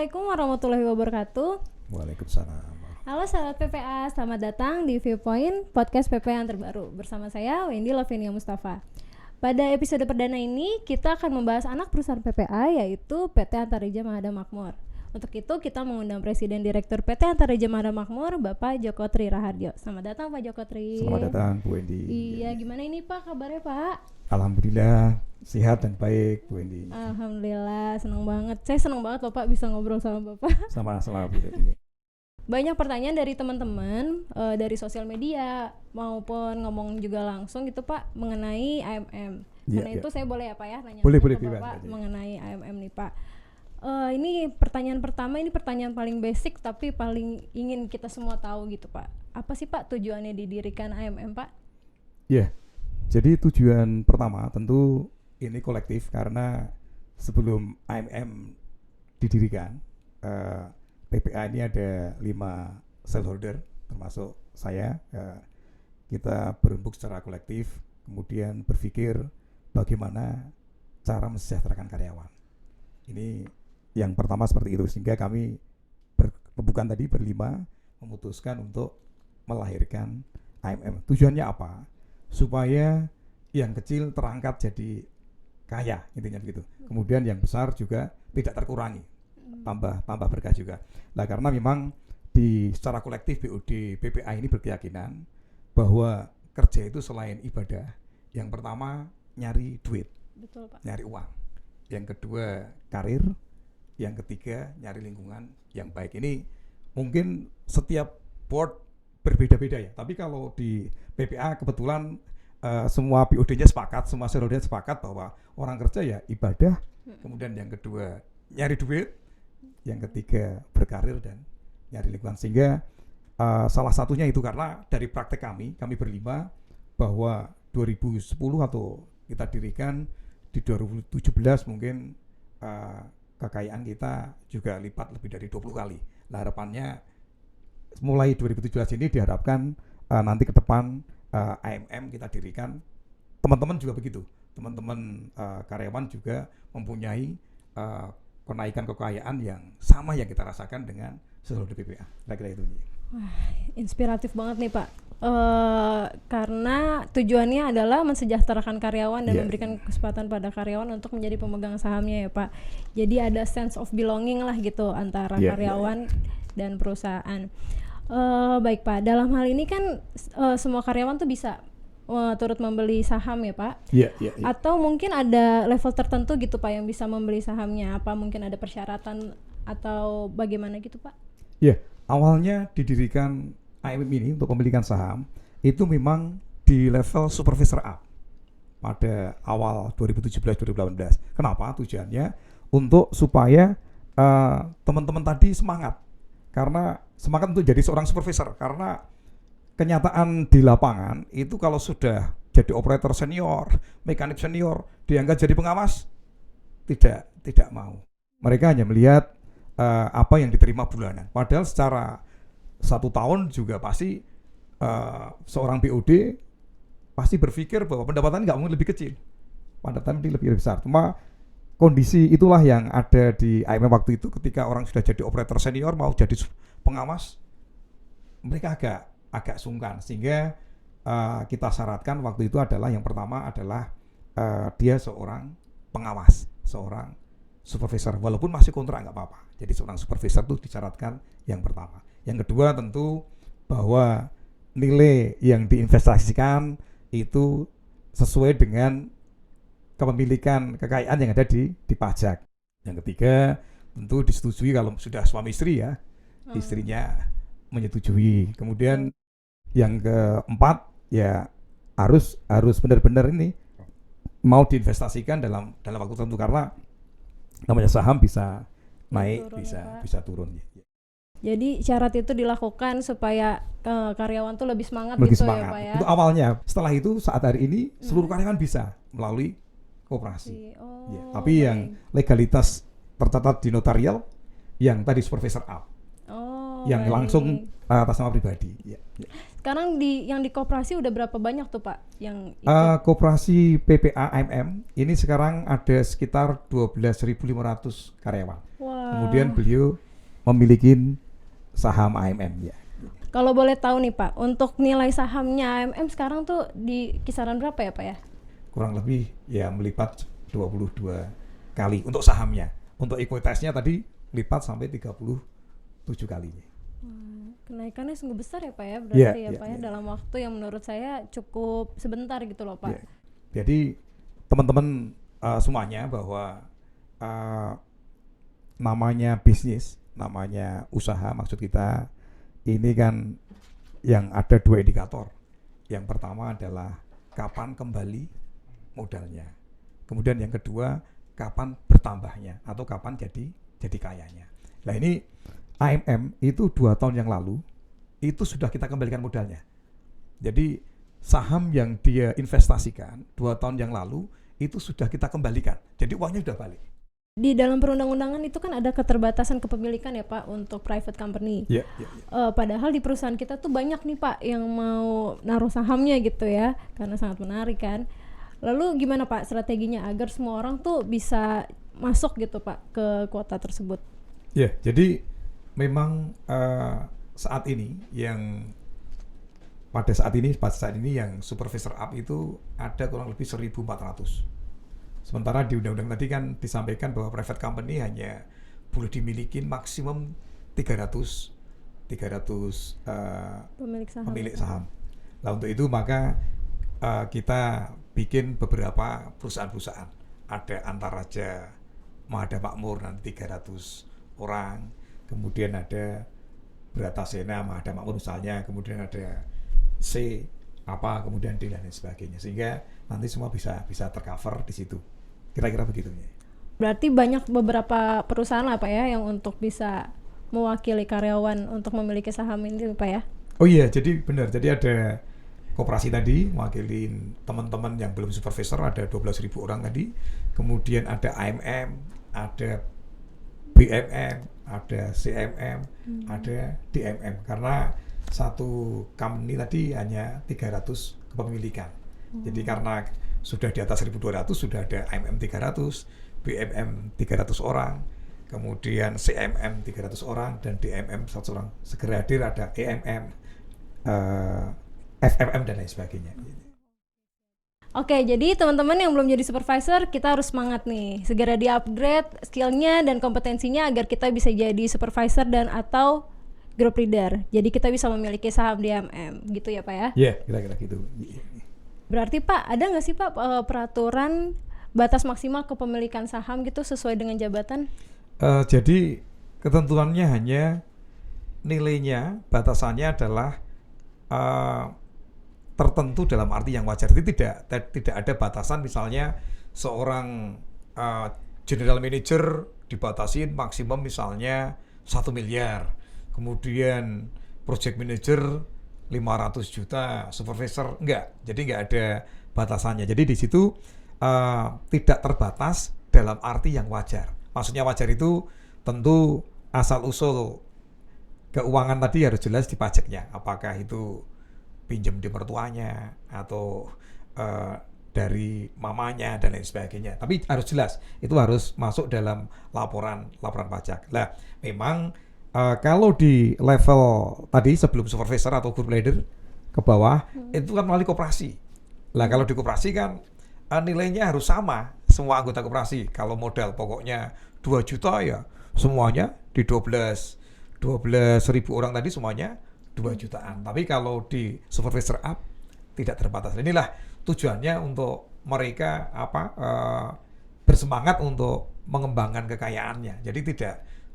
Assalamualaikum warahmatullahi wabarakatuh. Waalaikumsalam. Halo sahabat PPA, selamat datang di Viewpoint, podcast PPA yang terbaru. Bersama saya, Wendy Lavinia Mustafa. Pada episode perdana ini, kita akan membahas anak perusahaan PPA, yaitu PT Antareja Mahada Makmur. Untuk itu, kita mengundang Presiden Direktur PT Antareja Mahada Makmur, Bapak Joko Tri Raharjo. Selamat datang Pak Joko Tri. Selamat datang Bu Wendy. Iya, gimana ini Pak kabarnya Pak? Alhamdulillah sehat dan baik Bu Wendy. Alhamdulillah, senang banget. Saya senang banget loh Pak bisa ngobrol sama Bapak. Sama-sama Bu Wendy. Banyak pertanyaan dari teman-teman dari sosial media maupun ngomong juga langsung gitu Pak mengenai AMM. Karena itu saya boleh ya Pak ya nanya boleh, ke Bapak mengenai AMM nih Pak. Ini pertanyaan pertama, ini pertanyaan paling basic tapi paling ingin kita semua tahu gitu Pak. Apa sih Pak tujuannya didirikan AMM Pak? Ya, jadi tujuan pertama tentu ini kolektif karena sebelum AMM didirikan PPA ini ada 5 stakeholder termasuk saya. Kita berembuk secara kolektif kemudian berpikir bagaimana cara mensejahterakan karyawan. Ini yang pertama seperti itu, sehingga kami bukan tadi berlima memutuskan untuk melahirkan AMM. Tujuannya apa? Supaya yang kecil terangkat jadi kaya, intinya begitu. Kemudian yang besar juga tidak terkurangi, tambah berkah juga. Nah, karena memang secara kolektif BUD PPA ini berkeyakinan bahwa kerja itu selain ibadah, yang pertama nyari duit. Betul, Pak. Nyari uang. Yang kedua karir, yang ketiga nyari lingkungan yang baik. Ini mungkin setiap board berbeda-beda ya, tapi kalau di PPA kebetulan semua BUD-nya sepakat, semua shareholder sepakat bahwa orang kerja ya ibadah, kemudian yang kedua nyari duit, yang ketiga berkarir dan nyari lingkungan. Sehingga salah satunya itu karena dari praktek kami berlima bahwa 2010 atau kita dirikan di 2017 mungkin kekayaan kita juga lipat lebih dari 20 kali. Nah, harapannya mulai 2017 ini diharapkan nanti ke depan AMM kita dirikan, teman-teman juga begitu. Teman-teman karyawan juga mempunyai kenaikan kekayaan yang sama yang kita rasakan dengan seluruh PPA. Kira-kira itu. Wah, inspiratif banget nih Pak. Karena tujuannya adalah mensejahterakan karyawan dan memberikan kesempatan pada karyawan untuk menjadi pemegang sahamnya ya Pak. Jadi ada sense of belonging lah gitu antara karyawan dan perusahaan. Baik Pak, dalam hal ini kan semua karyawan tuh bisa turut membeli saham ya Pak? Atau mungkin ada level tertentu gitu Pak yang bisa membeli sahamnya? Apa mungkin ada persyaratan atau bagaimana gitu Pak? Awalnya didirikan AMM ini untuk pemilikan saham itu memang di level supervisor up pada awal 2017-2018. Kenapa? Tujuannya untuk supaya teman-teman tadi semangat, karena semangat untuk jadi seorang supervisor. Karena kenyataan di lapangan itu kalau sudah jadi operator senior, mekanik senior, diangkat jadi pengawas, tidak mau. Mereka hanya melihat apa yang diterima bulanan. Padahal secara 1 tahun juga pasti seorang BOD pasti berpikir bahwa pendapatan nggak mungkin lebih kecil, pendapatan lebih besar. Cuma kondisi itulah yang ada di AMM waktu itu, ketika orang sudah jadi operator senior mau jadi pengawas, mereka agak sungkan. Sehingga kita syaratkan waktu itu adalah yang pertama adalah dia seorang pengawas, seorang supervisor, walaupun masih kontrak nggak apa-apa. Jadi seorang supervisor itu disyaratkan yang pertama. Yang kedua tentu bahwa nilai yang diinvestasikan itu sesuai dengan kepemilikan kekayaan yang ada di pajak. Yang ketiga tentu disetujui kalau sudah suami istri ya, istrinya menyetujui. Kemudian yang keempat ya harus benar-benar ini mau diinvestasikan dalam waktu tertentu, karena namanya saham bisa naik, bisa turun. Jadi syarat itu dilakukan supaya karyawan tuh lebih semangat ya Pak ya. Itu awalnya. Setelah itu saat hari ini seluruh karyawan bisa melalui koperasi. Tapi yang legalitas tercatat di notarial yang tadi supervisor up. Yang langsung atas nama pribadi. Sekarang yang di koperasi udah berapa banyak tuh Pak yang koperasi PPA AMM ini sekarang ada sekitar 12.500 karyawan. Kemudian beliau memiliki saham AMM ya. Kalau boleh tahu nih Pak, untuk nilai sahamnya AMM sekarang tuh di kisaran berapa ya Pak ya? Kurang lebih ya melipat 22 kali untuk sahamnya. Untuk ekuitasnya tadi lipat sampai 37 kalinya. Kenaikannya sungguh besar ya Pak ya, berarti ya Pak ya, dalam yeah. waktu yang menurut saya cukup sebentar gitu loh Pak. Yeah. Jadi teman-teman semuanya bahwa namanya bisnis, namanya usaha, maksud kita ini kan yang ada dua indikator. Yang pertama adalah kapan kembali modalnya. Kemudian yang kedua, kapan bertambahnya atau kapan jadi kayanya. Nah ini AMM itu 2 tahun yang lalu itu sudah kita kembalikan modalnya. Jadi saham yang dia investasikan 2 tahun yang lalu itu sudah kita kembalikan. Jadi uangnya sudah balik. Di dalam perundang-undangan itu kan ada keterbatasan kepemilikan ya Pak untuk private company. Padahal di perusahaan kita tuh banyak nih Pak yang mau naruh sahamnya gitu ya, karena sangat menarik kan. Lalu gimana Pak strateginya agar semua orang tuh bisa masuk gitu Pak ke kuota tersebut? Ya, jadi memang pada saat ini yang supervisor up itu ada kurang lebih 1.400. Sementara di undang-undang tadi kan disampaikan bahwa private company hanya boleh dimiliki maksimum 300 pemilik saham. Nah untuk itu maka kita bikin beberapa perusahaan-perusahaan. Ada Antaraja, Mahada Makmur nanti 300 orang, kemudian ada Bratasena, Mahada Makmur misalnya, kemudian ada kemudian D dan lain sebagainya, sehingga nanti semua bisa tercover di situ. Kira-kira begitu ya. Berarti banyak beberapa perusahaan lah Pak ya yang untuk bisa mewakili karyawan untuk memiliki saham ini Pak ya. Oh iya, jadi benar. Jadi ada koperasi tadi mewakili teman-teman yang belum supervisor, ada 12.000 orang tadi. Kemudian ada AMM, ada BMM, ada CMM, ada DMM. Karena satu company tadi hanya 300 kepemilikan. Jadi karena sudah di atas 1.200 sudah ada AMM 300, BMM 300 orang, kemudian CMM 300 orang dan DMM 100 orang. Segera hadir ada EMM, FMM dan lain sebagainya. Oke, jadi teman-teman yang belum jadi supervisor, kita harus semangat nih, segera di-upgrade skillnya dan kompetensinya agar kita bisa jadi supervisor dan atau group leader. Jadi kita bisa memiliki saham di AMM, gitu ya Pak ya? Iya, kira-kira gitu. Berarti Pak, ada nggak sih Pak peraturan batas maksimal kepemilikan saham gitu sesuai dengan jabatan? Jadi ketentuannya hanya nilainya, batasannya adalah tertentu dalam arti yang wajar. Jadi tidak ada batasan, misalnya seorang general manager dibatasin maksimum misalnya 1 miliar, kemudian project manager 500 juta, supervisor enggak. Jadi enggak ada batasannya. Jadi di situ tidak terbatas dalam arti yang wajar. Maksudnya wajar itu tentu asal usul keuangan tadi harus jelas di pajaknya. Apakah itu pinjam di mertuanya atau dari mamanya dan lain sebagainya. Tapi harus jelas, itu harus masuk dalam laporan pajak. Nah, memang kalau di level tadi sebelum supervisor atau group leader ke bawah itu kan melalui koperasi. Lah kalau di koperasi kan nilainya harus sama semua anggota koperasi. Kalau modal pokoknya 2 juta ya semuanya di 12.000 orang tadi semuanya 2 jutaan. Tapi kalau di supervisor up tidak terbatas. Inilah tujuannya untuk mereka bersemangat untuk mengembangkan kekayaannya. Jadi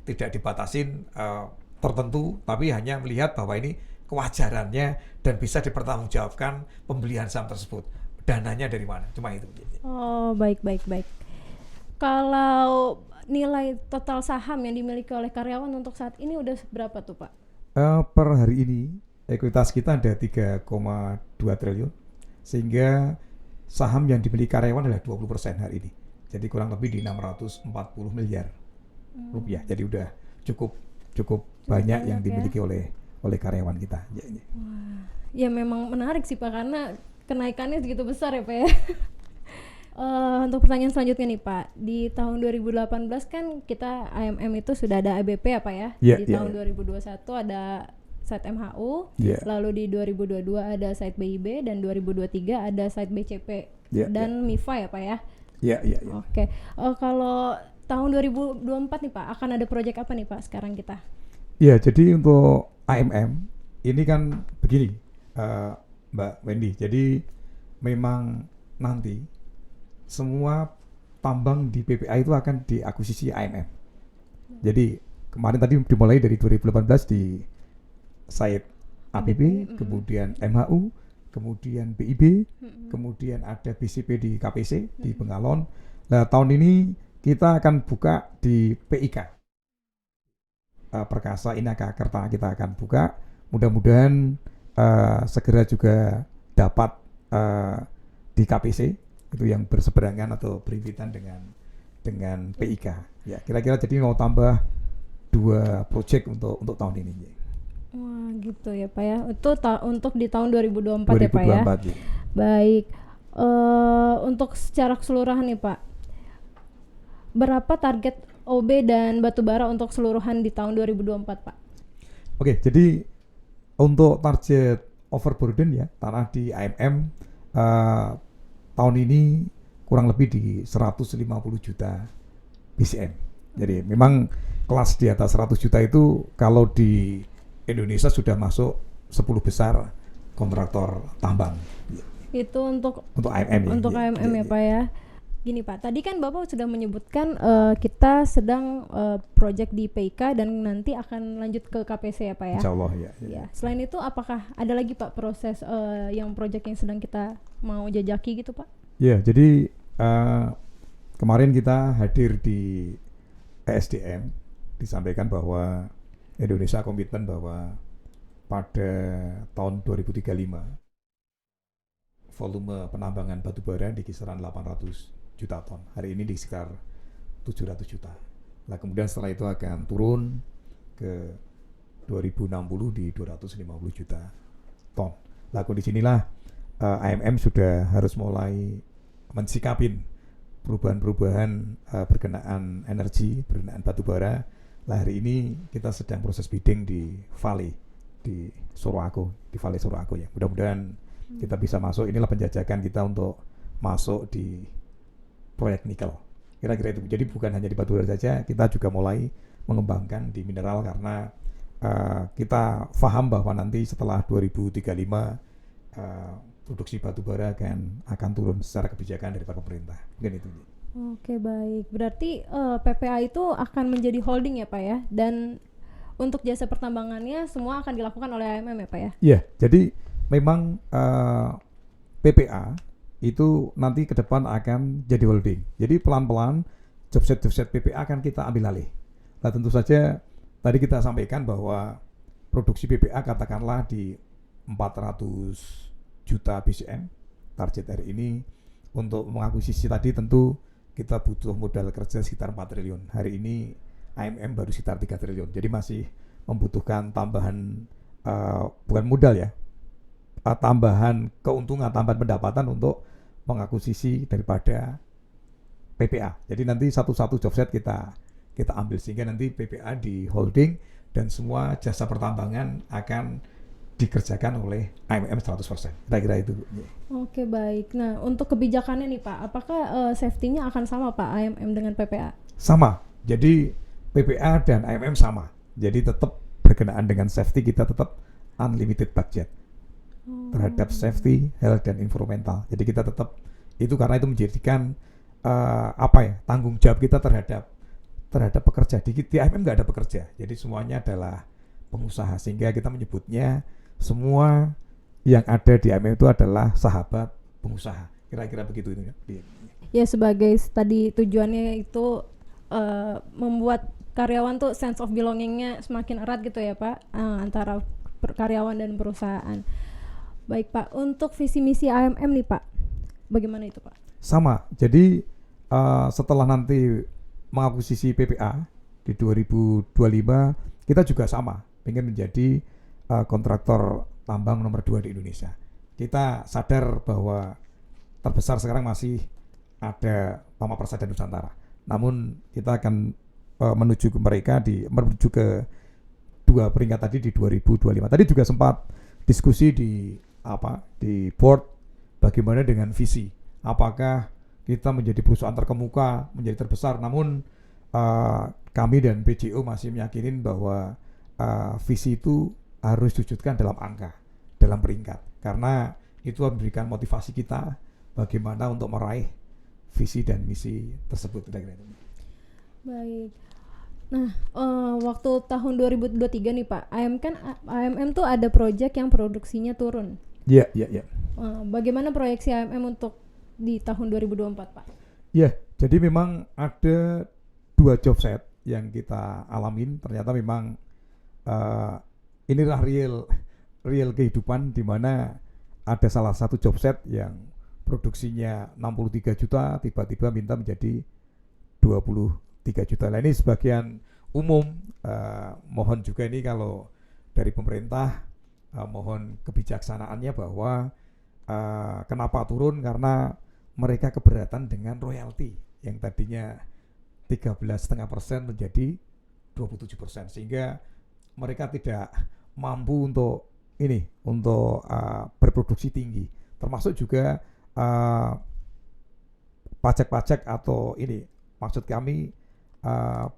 tidak dibatasin tertentu, tapi hanya melihat bahwa ini kewajarannya dan bisa dipertanggungjawabkan pembelian saham tersebut. Dananya dari mana? Cuma itu. Oh, baik. Kalau nilai total saham yang dimiliki oleh karyawan untuk saat ini udah berapa tuh Pak? Per hari ini ekuitas kita ada 3,2 triliun, sehingga saham yang dimiliki karyawan adalah 20% hari ini. Jadi kurang lebih di 640 miliar rupiah. Jadi udah cukup banyak yang dimiliki oleh karyawan kita. Wah, ya memang menarik sih Pak, karena kenaikannya segitu besar ya Pak ya. Untuk pertanyaan selanjutnya nih Pak, di tahun 2018 kan kita AMM itu sudah ada ABP ya Pak ya. Di tahun 2021 ada site MHU, lalu di 2022 ada site BIB, dan 2023 ada site BCP dan MIFA ya Pak ya. Oke. Kalau tahun 2024 nih Pak, akan ada proyek apa nih Pak sekarang kita? Ya, jadi untuk AMM ini kan begini, Mbak Wendy. Jadi memang nanti semua tambang di PPA itu akan diakuisisi AMM. Jadi kemarin tadi dimulai dari 2018 di site ABP, kemudian MHU, kemudian BIB, kemudian ada BCP di KPC di Bengalon. Nah, tahun ini kita akan buka di PIK. Perkasa Inaka Kerta kita akan buka. Mudah-mudahan segera juga dapat di KPC itu yang berseberangan atau berimpitan dengan PIK. Ya, kira-kira jadi mau tambah 2 proyek untuk tahun ini. Wah, gitu ya Pak ya. Itu untuk di tahun 2024 ya Pak ya. Ya. Baik. Untuk secara keseluruhan nih Pak, berapa target OB dan batubara untuk keseluruhan di tahun 2024 Pak? Oke, jadi untuk target overburden ya tanah di AMM tahun ini kurang lebih di 150 juta BCM. Jadi memang kelas di atas 100 juta itu kalau di Indonesia sudah masuk 10 besar kontraktor tambang. Itu untuk AMM ya. Untuk AMM ya Pak ya. Gini Pak, tadi kan Bapak sudah menyebutkan kita sedang proyek di PIK dan nanti akan lanjut ke KPC ya Pak ya. Insya Allah ya. Selain itu apakah ada lagi Pak proses yang proyek yang sedang kita mau jajaki gitu Pak? Ya, jadi kemarin kita hadir di ESDM, disampaikan bahwa Indonesia komitmen bahwa pada tahun 2035 volume penambangan batubara di kisaran 800 juta ton. Hari ini di sekitar 700 juta. Nah, kemudian setelah itu akan turun ke 2060 di 250 juta ton. Nah, kondisi inilah AMM sudah harus mulai mensikapin perubahan-perubahan berkenaan energi, berkenaan batubara. Nah, hari ini kita sedang proses bidding di Vale, di Sorowako, di Vale Sorowako ya. Mudah-mudahan kita bisa masuk. Inilah penjajakan kita untuk masuk di proyek nikel. Kira-kira itu. Jadi bukan hanya di batubara saja, kita juga mulai mengembangkan di mineral karena kita paham bahwa nanti setelah 2035 produksi batubara akan turun secara kebijakan dari pemerintah. Mungkin itu. Oke, baik. Berarti PPA itu akan menjadi holding ya Pak ya? Dan untuk jasa pertambangannya semua akan dilakukan oleh AMM ya Pak ya? Iya, jadi memang PPA itu nanti ke depan akan jadi holding. Jadi pelan-pelan jobset PPA akan kita ambil alih. Nah, tentu saja tadi kita sampaikan bahwa produksi PPA katakanlah di 400 juta BCM target hari ini. Untuk mengakuisisi tadi tentu kita butuh modal kerja sekitar 4 triliun. Hari ini AMM baru sekitar 3 triliun. Jadi masih membutuhkan tambahan bukan modal ya, tambahan keuntungan, tambahan pendapatan untuk mengakuisisi daripada PPA. Jadi nanti satu-satu jobset kita ambil sehingga nanti PPA di holding dan semua jasa pertambangan akan dikerjakan oleh AMM 100%. Kira-kira itu. Oke, baik. Nah, untuk kebijakannya nih Pak, apakah safety-nya akan sama Pak AMM dengan PPA? Sama. Jadi PPA dan AMM sama. Jadi tetap berkenaan dengan safety, kita tetap unlimited budget terhadap safety, health dan environmental. Jadi kita tetap itu karena itu menjadikan tanggung jawab kita terhadap pekerja. Di AMM nggak ada pekerja. Jadi semuanya adalah pengusaha sehingga kita menyebutnya semua yang ada di AMM itu adalah sahabat pengusaha. Kira-kira begitu itu. Ya, sebagai tadi tujuannya itu membuat karyawan tuh sense of belonging-nya semakin erat gitu ya Pak, antara karyawan dan perusahaan. Baik Pak, untuk visi misi AMM nih Pak, bagaimana itu Pak? Sama, jadi setelah nanti mengakuisisi PPA di 2025, kita juga sama, ingin menjadi kontraktor tambang nomor 2 di Indonesia. Kita sadar bahwa terbesar sekarang masih ada Pama Persada Nusantara. Namun kita akan menuju ke dua peringkat tadi di 2025. Tadi juga sempat diskusi di board bagaimana dengan visi. Apakah kita menjadi perusahaan terkemuka, menjadi terbesar, namun kami dan PJO masih meyakini bahwa visi itu harus diwujudkan dalam angka, dalam peringkat, karena itu memberikan motivasi kita bagaimana untuk meraih visi dan misi tersebut. Baik. Nah, waktu tahun 2023 nih Pak, AMM tuh ada proyek yang produksinya turun. Iya. Bagaimana proyeksi AMM untuk di tahun 2024 Pak? Ya, jadi memang ada 2 job set yang kita alamin. Ternyata memang inilah real kehidupan, di mana ada salah satu job set yang produksinya 63 juta tiba-tiba minta menjadi 23 juta. Nah, ini sebagian umum, mohon juga ini kalau dari pemerintah mohon kebijaksanaannya bahwa kenapa turun, karena mereka keberatan dengan royalti yang tadinya 13,5% menjadi 27%, sehingga mereka tidak mampu untuk berproduksi tinggi, termasuk juga pajak-pajak atau maksud kami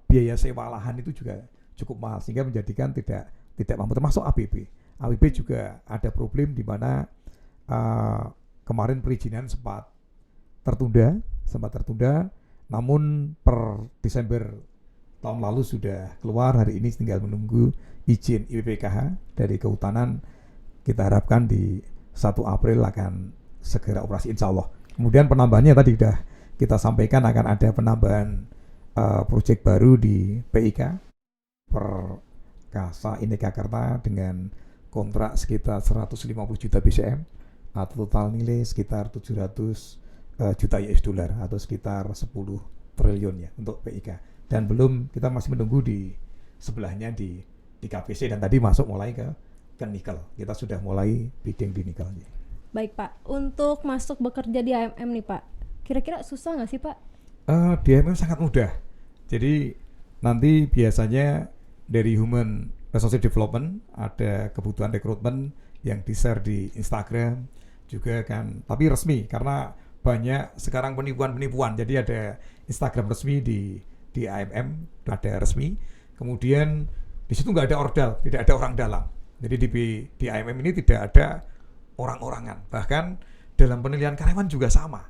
biaya sewa lahan itu juga cukup mahal, sehingga menjadikan tidak mampu, termasuk ABB juga ada problem di mana kemarin perizinan sempat tertunda, namun per Desember tahun lalu sudah keluar. Hari ini tinggal menunggu izin IPPKH dari Kehutanan. Kita harapkan di 1 April akan segera operasi, insya Allah. Kemudian penambahannya tadi sudah kita sampaikan, akan ada penambahan proyek baru di PIK per Kasa Indika Karta dengan kontrak sekitar 150 juta BCM atau total nilai sekitar 700 juta US dollar atau sekitar 10 triliun ya untuk PIK. Dan belum, kita masih menunggu di sebelahnya di KPC, dan tadi mulai ke nikel. Kita sudah mulai bidding di nikel. Baik Pak, untuk masuk bekerja di AMM nih Pak, kira-kira susah nggak sih Pak? Di AMM sangat mudah. Jadi nanti biasanya dari Human Resource Development ada kebutuhan rekrutmen yang di-share di Instagram juga kan, tapi resmi, karena banyak sekarang penipuan. Jadi ada Instagram resmi di AMM, ada resmi. Kemudian di situ nggak ada ordal, tidak ada orang dalam. Jadi di AMM ini tidak ada orang-orangan. Bahkan dalam penilaian karyawan juga sama.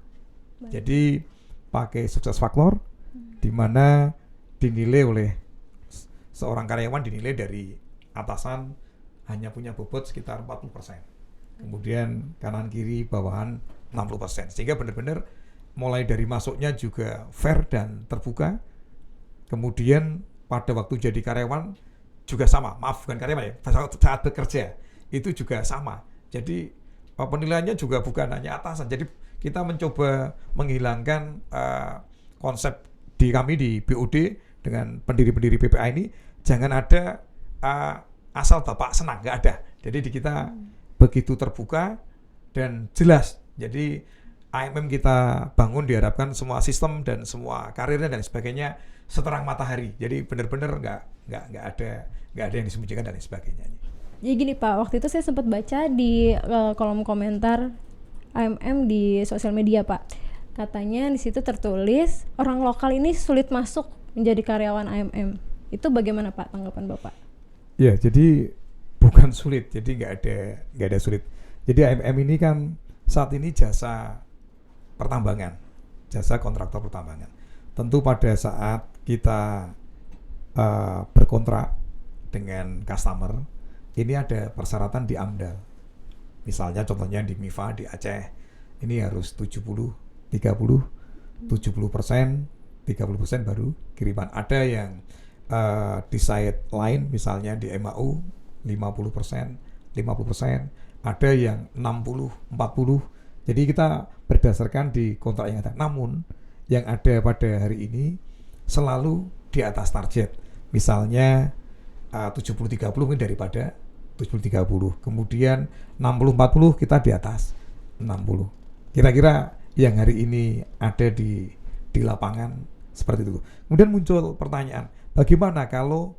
Baik. Jadi pakai sukses factor, di mana dinilai oleh seorang karyawan, dinilai dari atasan hanya punya bobot sekitar 40%. Kemudian kanan kiri bawahan 60%. Sehingga benar-benar mulai dari masuknya juga fair dan terbuka. Kemudian pada waktu jadi karyawan juga sama, bukan karyawan ya, saat bekerja itu juga sama. Jadi penilaiannya juga bukan hanya atasan. Jadi kita mencoba menghilangkan konsep kami di BOD dengan pendiri-pendiri PPA ini, jangan ada asal bapak senang, nggak ada. Jadi di kita begitu terbuka dan jelas. Jadi AMM kita bangun diharapkan semua sistem dan semua karirnya dan sebagainya seterang matahari. Jadi benar-benar nggak ada yang disembunyikan dan sebagainya. Jadi gini Pak, waktu itu saya sempat baca di kolom komentar AMM di sosial media Pak. Katanya di situ tertulis orang lokal ini sulit masuk menjadi karyawan AMM. Itu bagaimana Pak tanggapan Bapak? Ya, jadi bukan sulit, jadi nggak ada sulit. Jadi AMM ini kan saat ini jasa pertambangan, jasa kontraktor pertambangan. Tentu pada saat kita berkontrak dengan customer, ini ada persyaratan di AMDAL. Misalnya contohnya di MIFA di Aceh, ini harus 70%, 70%, 30% baru kiriman. Ada yang di site lain, misalnya di MAU 50%, 50%, ada yang 60, 40. Jadi kita berdasarkan di kontrak yang ada. Namun yang ada pada hari ini selalu di atas target. Misalnya 70-30 mungkin daripada 70-30. Kemudian 60-40 kita di atas 60. Kira-kira yang hari ini ada di lapangan seperti itu. Kemudian muncul pertanyaan, bagaimana kalau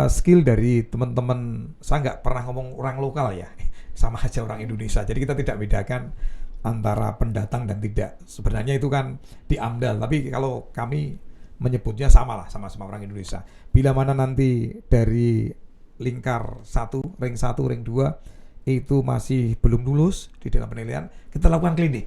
skill dari teman-teman, saya nggak pernah ngomong orang lokal ya, sama aja orang Indonesia. Jadi kita tidak bedakan antara pendatang dan tidak. Sebenarnya itu kan di AMDAL, tapi kalau kami menyebutnya sama lah, sama-sama orang Indonesia. Bila mana nanti dari lingkar 1, ring 1, ring 2 itu masih belum lulus di dalam penilaian, kita lakukan klinik.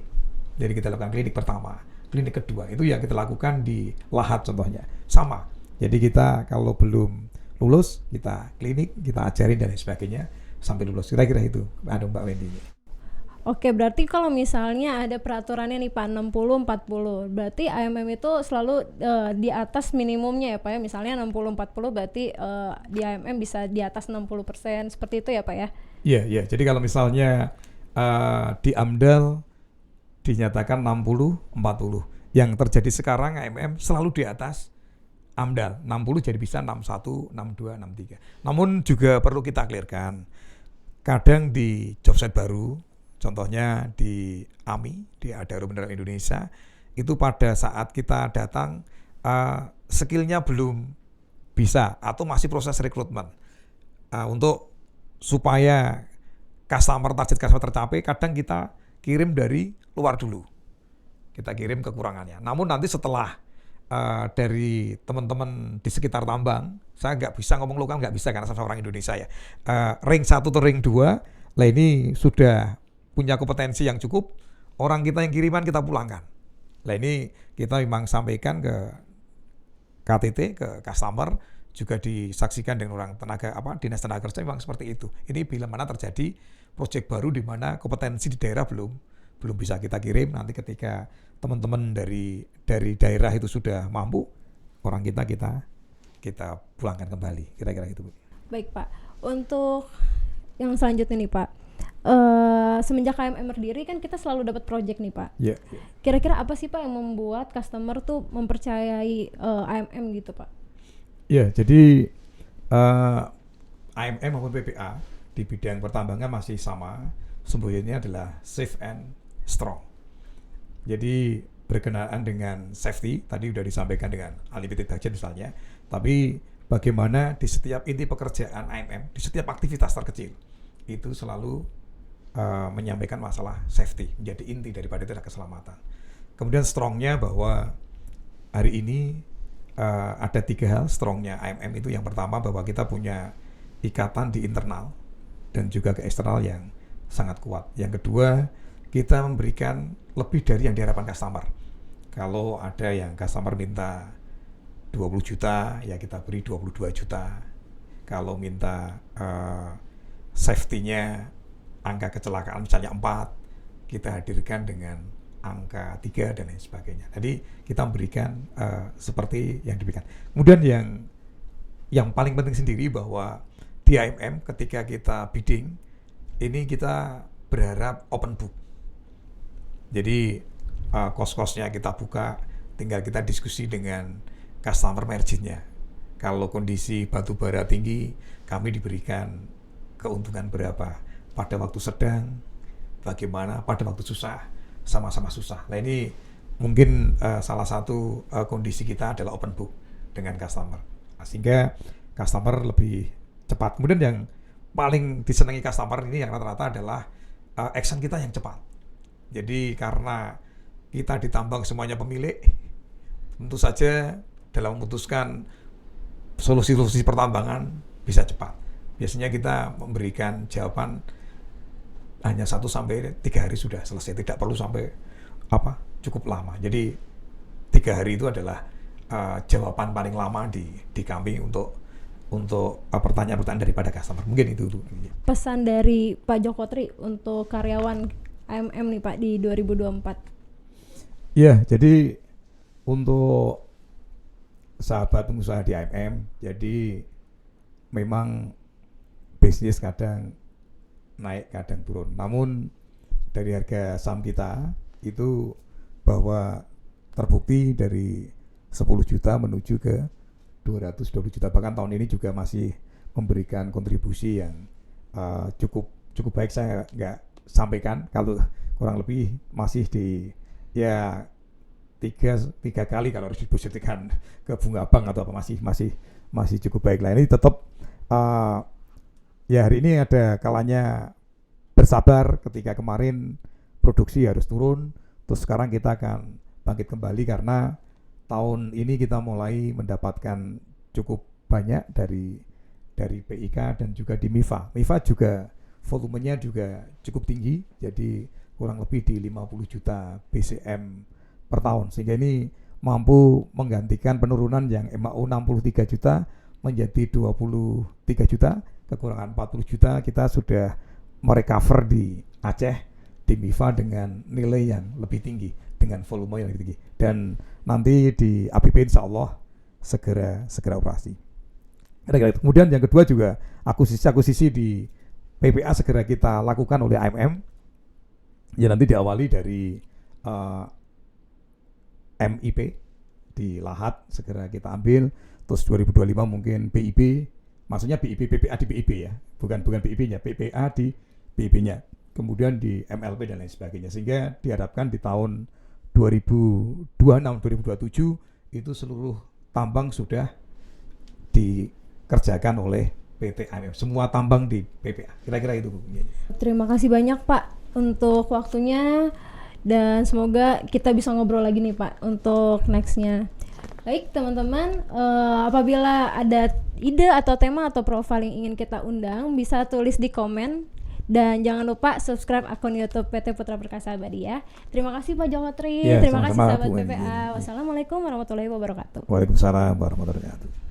Jadi kita lakukan klinik pertama, klinik kedua, itu yang kita lakukan di Lahat contohnya. Sama. Jadi kita kalau belum lulus, kita klinik, kita ajarin dan lain sebagainya sampai lulus. Kira-kira itu, Mbak Wendy. Oke, berarti kalau misalnya ada peraturannya nih Pak 60-40, berarti AMM itu selalu di atas minimumnya ya Pak ya. Misalnya 60-40 berarti di AMM bisa di atas 60%, seperti itu ya Pak ya? Iya. Jadi kalau misalnya di AMDAL dinyatakan 60-40, yang terjadi sekarang AMM selalu di atas AMDAL 60, jadi bisa 61, 62, 63. Namun juga perlu kita clearkan, kadang di jobsite baru, contohnya di AMI, di Adaro Mineral Indonesia, itu pada saat kita datang skillnya belum bisa atau masih proses rekrutmen. Untuk supaya target customer tercapai, kadang kita kirim dari luar dulu. Kita kirim kekurangannya. Namun nanti setelah dari teman-teman di sekitar tambang, saya nggak bisa ngomong lokal, nggak bisa karena saya orang Indonesia ya. Ring 1 atau ring 2, lah ini sudah punya kompetensi yang cukup, orang kita yang kiriman kita pulangkan. Lah ini kita memang sampaikan ke KTT, ke customer, juga disaksikan dengan orang dinas tenaga kerja, memang seperti itu. Ini bila mana terjadi proyek baru di mana kompetensi di daerah belum bisa kita kirim, nanti ketika teman-teman dari daerah itu sudah mampu, orang kita pulangkan kembali, kira-kira itu. Baik Pak, untuk yang selanjutnya nih Pak, semenjak KMM berdiri kan kita selalu dapat project nih Pak. Yeah. Kira-kira apa sih Pak yang membuat customer tuh mempercayai AMM gitu Pak? Ya, jadi AMM maupun PPA di bidang pertambangan masih sama, semboyannya adalah safe and strong. Jadi berkenaan dengan safety, tadi sudah disampaikan dengan unlimited budget misalnya, tapi bagaimana di setiap inti pekerjaan AMM, di setiap aktivitas terkecil, itu selalu menyampaikan masalah safety, menjadi inti daripada itu adalah keselamatan. Kemudian strongnya bahwa hari ini ada 3 hal strongnya AMM itu. Yang pertama bahwa kita punya ikatan di internal dan juga ke eksternal yang sangat kuat. Yang kedua, kita memberikan lebih dari yang diharapkan customer. Kalau ada yang customer minta 20 juta, ya kita beri 22 juta. Kalau minta safety-nya angka kecelakaan misalnya 4, kita hadirkan dengan angka 3 dan lain sebagainya. Jadi kita memberikan seperti yang diberikan. Kemudian yang paling penting sendiri bahwa di AMM ketika kita bidding, ini kita berharap open book. Jadi cost-costnya kita buka, tinggal kita diskusi dengan customer marginnya. Kalau kondisi batu bara tinggi, kami diberikan keuntungan berapa. Pada waktu sedang, bagaimana, pada waktu susah, sama-sama susah. Nah ini mungkin salah satu kondisi kita adalah open book dengan customer, sehingga customer lebih cepat. Kemudian yang paling disenangi customer ini yang rata-rata adalah action kita yang cepat. Jadi karena kita ditambang semuanya pemilik, tentu saja dalam memutuskan solusi-solusi pertambangan bisa cepat. Biasanya kita memberikan jawaban hanya 1-3 hari sudah selesai, tidak perlu sampai cukup lama. Jadi 3 hari itu adalah jawaban paling lama di kami untuk pertanyaan-pertanyaan daripada customer. Mungkin itu dulu. Pesan dari Pak Joko Tri untuk karyawan AMM nih Pak di 2024. Ya, jadi untuk sahabat pengusaha di AMM, jadi memang bisnis kadang naik kadang turun. Namun dari harga saham kita itu bahwa terbukti dari 10 juta menuju ke 220 juta. Bahkan tahun ini juga masih memberikan kontribusi yang cukup baik. Saya nggak sampaikan, kalau kurang lebih masih di ya tiga kali kalau harus diposisikan ke bunga bank atau apa masih cukup baik lah. Ini tetap ya hari ini ada kalanya bersabar ketika kemarin produksi harus turun, terus sekarang kita akan bangkit kembali karena tahun ini kita mulai mendapatkan cukup banyak dari PIK dan juga di MIFA. MIFA juga volumenya juga cukup tinggi, jadi kurang lebih di 50 juta BCM per tahun, sehingga ini mampu menggantikan penurunan yang MAU 63 juta menjadi 23 juta, kekurangan 40 juta kita sudah merecover di Aceh, di MIFA dengan nilai yang lebih tinggi, dengan volume yang lebih tinggi, dan nanti di APP insya Allah segera operasi. Kemudian yang kedua juga akuisisi di PPA segera kita lakukan oleh AMM, ya nanti diawali dari MIP di Lahat segera kita ambil, terus 2025 mungkin BIP, maksudnya BIP PPA di BIP ya, bukan BIP-nya, PPA di BIP-nya, kemudian di MLP dan lain sebagainya, sehingga diharapkan di tahun 2026-2027 itu seluruh tambang sudah dikerjakan oleh PT AMM, semua tambang di PPA, kira-kira itu Bu. Terima kasih banyak Pak untuk waktunya, dan semoga kita bisa ngobrol lagi nih Pak untuk nextnya. Baik teman-teman, apabila ada ide atau tema atau profil yang ingin kita undang, bisa tulis di komen, dan jangan lupa subscribe akun YouTube PT Putra Perkasa Abadi ya. Terima kasih Pak Joko Tri, terima kasih sahabat PPA. Wassalamualaikum warahmatullahi wabarakatuh. Waalaikumsalam warahmatullahi wabarakatuh.